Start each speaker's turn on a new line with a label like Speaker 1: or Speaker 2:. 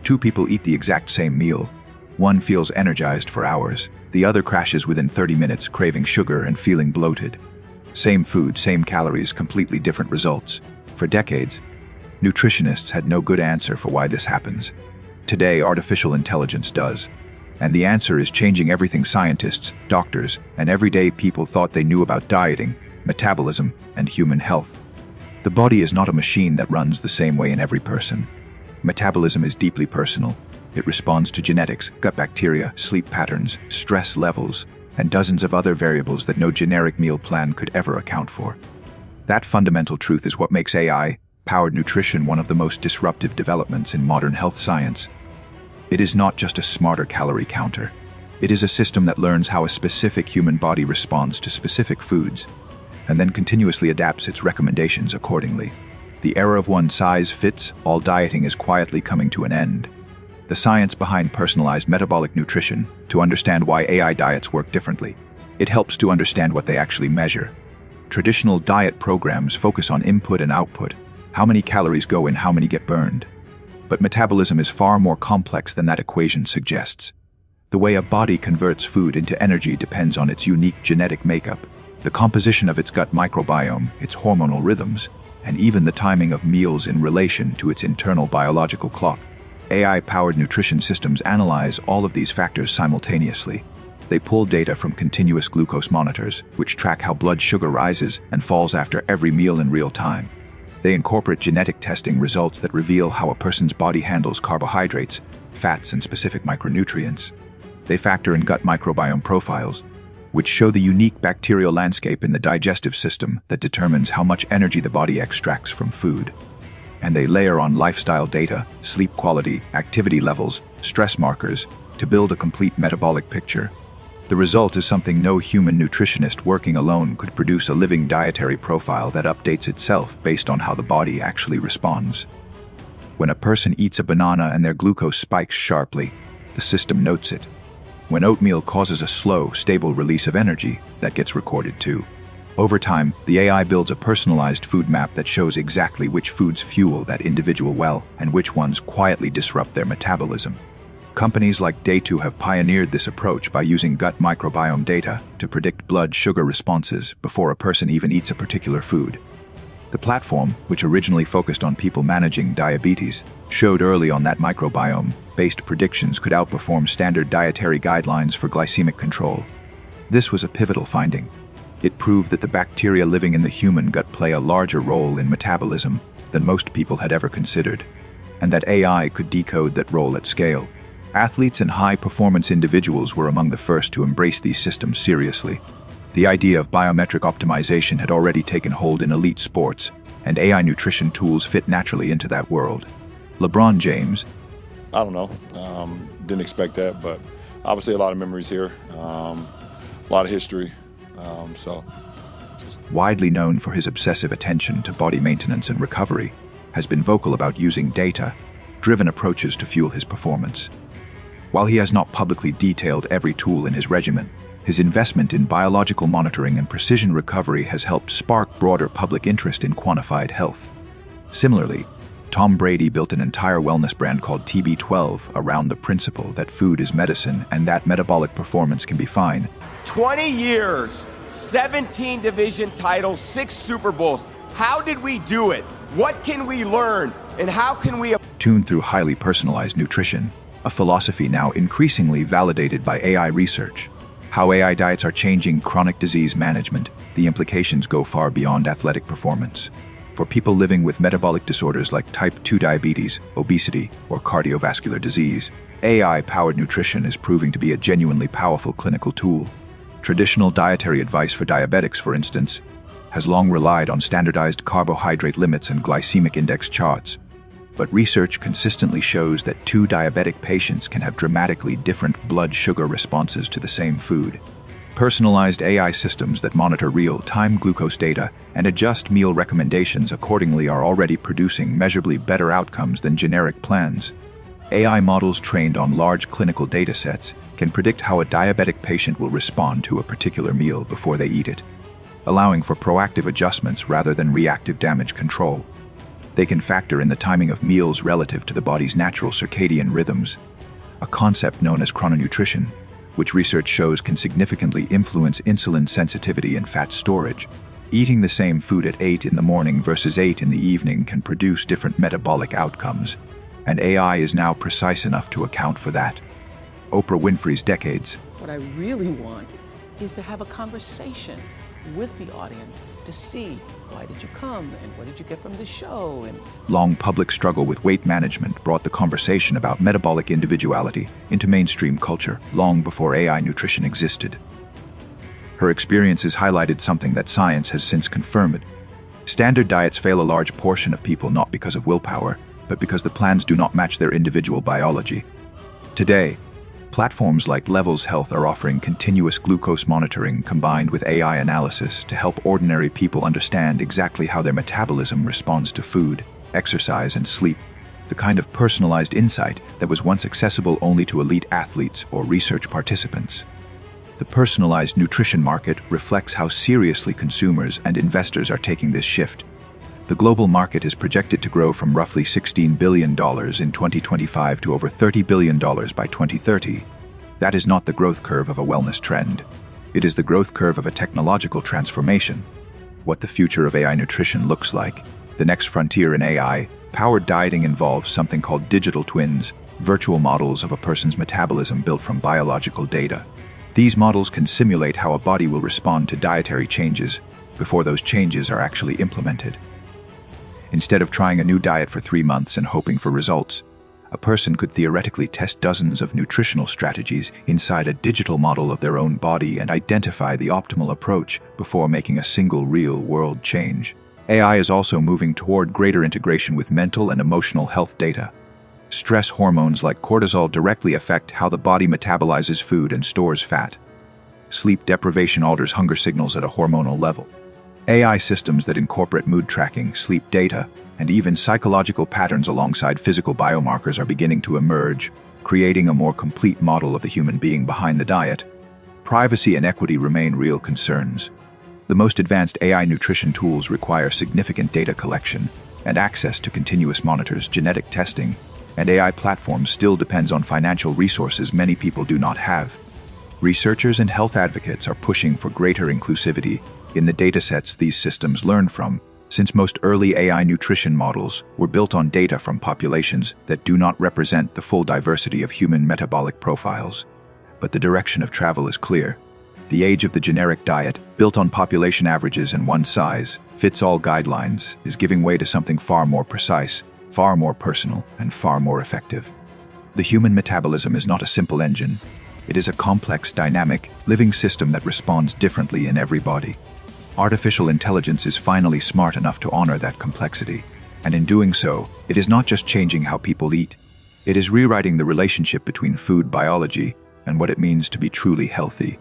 Speaker 1: Two people eat the exact same meal. One feels energized for hours. The other crashes within 30 minutes, craving sugar and feeling bloated. Same food, same calories, completely different results. For decades, nutritionists had no good answer for why this happens. Today, artificial intelligence does. And the answer is changing everything scientists, doctors, and everyday people thought they knew about dieting, metabolism, and human health. The body is not a machine that runs the same way in every person. Metabolism is deeply personal. It responds to genetics, gut bacteria, sleep patterns, stress levels, and dozens of other variables that no generic meal plan could ever account for. That fundamental truth is what makes AI-powered nutrition one of the most disruptive developments in modern health science. It is not just a smarter calorie counter. It is a system that learns how a specific human body responds to specific foods, and then continuously adapts its recommendations accordingly. The era of one-size-fits-all dieting is quietly coming to an end. The science behind personalized metabolic nutrition, to understand why AI diets work differently. It helps to understand what they actually measure. Traditional diet programs focus on input and output, how many calories go in, how many get burned. But metabolism is far more complex than that equation suggests. The way a body converts food into energy depends on its unique genetic makeup, the composition of its gut microbiome, its hormonal rhythms, and even the timing of meals in relation to its internal biological clock. AI-powered nutrition systems analyze all of these factors simultaneously. They pull data from continuous glucose monitors, which track how blood sugar rises and falls after every meal in real time. They incorporate genetic testing results that reveal how a person's body handles carbohydrates, fats, and specific micronutrients. They factor in gut microbiome profiles, which show the unique bacterial landscape in the digestive system that determines how much energy the body extracts from food. And they layer on lifestyle data, sleep quality, activity levels, stress markers, to build a complete metabolic picture. The result is something no human nutritionist working alone could produce: a living dietary profile that updates itself based on how the body actually responds. When a person eats a banana and their glucose spikes sharply, the system notes it. When oatmeal causes a slow, stable release of energy, that gets recorded too. Over time, the AI builds a personalized food map that shows exactly which foods fuel that individual well and which ones quietly disrupt their metabolism. Companies like Day2 have pioneered this approach by using gut microbiome data to predict blood sugar responses before a person even eats a particular food. The platform, which originally focused on people managing diabetes, showed early on that microbiome-based predictions could outperform standard dietary guidelines for glycemic control. This was a pivotal finding. It proved that the bacteria living in the human gut play a larger role in metabolism than most people had ever considered, and that AI could decode that role at scale. Athletes and high-performance individuals were among the first to embrace these systems seriously. The idea of biometric optimization had already taken hold in elite sports, and AI nutrition tools fit naturally into that world. LeBron James,
Speaker 2: I don't know, didn't expect that, but obviously a lot of memories here, a lot of history.
Speaker 1: Widely known for his obsessive attention to body maintenance and recovery, has been vocal about using data-driven approaches to fuel his performance. While he has not publicly detailed every tool in his regimen, his investment in biological monitoring and precision recovery has helped spark broader public interest in quantified health. Similarly, Tom Brady built an entire wellness brand called TB12 around the principle that food is medicine and that metabolic performance can be fine.
Speaker 3: 20 years, 17 division titles, 6 Super Bowls. How did we do it? What can we learn? And how can we
Speaker 1: tuned through highly personalized nutrition, a philosophy now increasingly validated by AI research. How AI diets are changing chronic disease management, the implications go far beyond athletic performance. For people living with metabolic disorders like type 2 diabetes, obesity, or cardiovascular disease, AI-powered nutrition is proving to be a genuinely powerful clinical tool. Traditional dietary advice for diabetics, for instance, has long relied on standardized carbohydrate limits and glycemic index charts. But research consistently shows that 2 diabetic patients can have dramatically different blood sugar responses to the same food. Personalized AI systems that monitor real-time glucose data and adjust meal recommendations accordingly are already producing measurably better outcomes than generic plans. AI models trained on large clinical data sets can predict how a diabetic patient will respond to a particular meal before they eat it, allowing for proactive adjustments rather than reactive damage control. They can factor in the timing of meals relative to the body's natural circadian rhythms, a concept known as chrononutrition, which research shows can significantly influence insulin sensitivity and fat storage. Eating the same food at 8 in the morning versus 8 in the evening can produce different metabolic outcomes, and AI is now precise enough to account for that. Oprah Winfrey's decades.
Speaker 4: What I really want is to have a conversation with the audience to see, why did you come and what did you get from the show? And
Speaker 1: long public struggle with weight management brought the conversation about metabolic individuality into mainstream culture long before AI nutrition existed. Her experiences highlighted something that science has since confirmed. Standard diets fail a large portion of people not because of willpower, but because the plans do not match their individual biology. Today, platforms like Levels Health are offering continuous glucose monitoring combined with AI analysis to help ordinary people understand exactly how their metabolism responds to food, exercise, and sleep, the kind of personalized insight that was once accessible only to elite athletes or research participants. The personalized nutrition market reflects how seriously consumers and investors are taking this shift. The global market is projected to grow from roughly $16 billion in 2025 to over $30 billion by 2030. That is not the growth curve of a wellness trend. It is the growth curve of a technological transformation. What the future of AI nutrition looks like, the next frontier in AI-powered dieting involves something called digital twins, virtual models of a person's metabolism built from biological data. These models can simulate how a body will respond to dietary changes before those changes are actually implemented. Instead of trying a new diet for 3 months and hoping for results, a person could theoretically test dozens of nutritional strategies inside a digital model of their own body and identify the optimal approach before making a single real-world change. AI is also moving toward greater integration with mental and emotional health data. Stress hormones like cortisol directly affect how the body metabolizes food and stores fat. Sleep deprivation alters hunger signals at a hormonal level. AI systems that incorporate mood tracking, sleep data, and even psychological patterns alongside physical biomarkers are beginning to emerge, creating a more complete model of the human being behind the diet. Privacy and equity remain real concerns. The most advanced AI nutrition tools require significant data collection and access to continuous monitors, genetic testing, and AI platforms still depends on financial resources many people do not have. Researchers and health advocates are pushing for greater inclusivity in the datasets these systems learn from, since most early AI nutrition models were built on data from populations that do not represent the full diversity of human metabolic profiles. But the direction of travel is clear. The age of the generic diet, built on population averages and one-size-fits-all guidelines, is giving way to something far more precise, far more personal, and far more effective. The human metabolism is not a simple engine. It is a complex, dynamic, living system that responds differently in every body. Artificial intelligence is finally smart enough to honor that complexity, and in doing so, it is not just changing how people eat. It is rewriting the relationship between food biology and what it means to be truly healthy.